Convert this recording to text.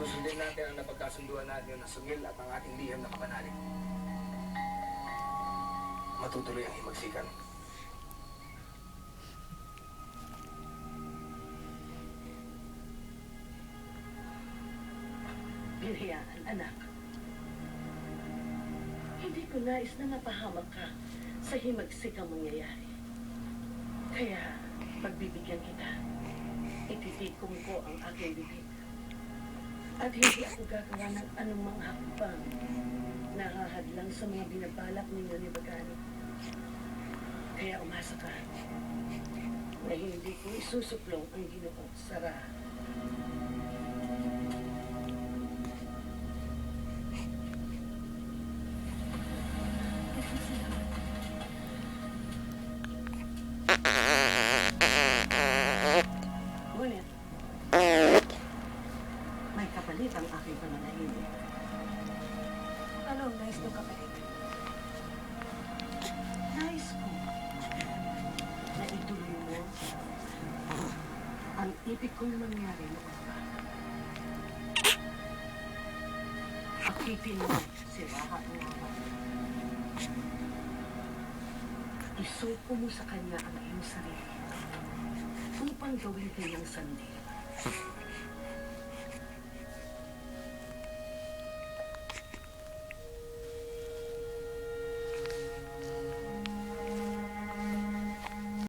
Susundin natin ang napagkasunduan natin na sungil at ang ating liham na kapanalig. Matutuloy ang himagsikan. Binayaan, anak. Hindi ko nais na mapahamak ka sa himagsikang mangyayari. Kaya, pagbibigyan kita, ititikom ko ang aking bibig. At hindi ako gagawa ng anumang hakbang na hahadlang sa mga binabalak ninyo ni Bagani. Kaya umasa ka na hindi ko isusuplong ang Ginoo, Sarah. Ngunit, may kapalit ang aking pananahimik. Anong nais mo kapatid? Nais ko na ituloy mo ang ibig kong mangyari noon pa. Akitin mo si Rahab Rahab. Isuko mo sa kanya ang iyong sarili upang gawin kanyang sandi.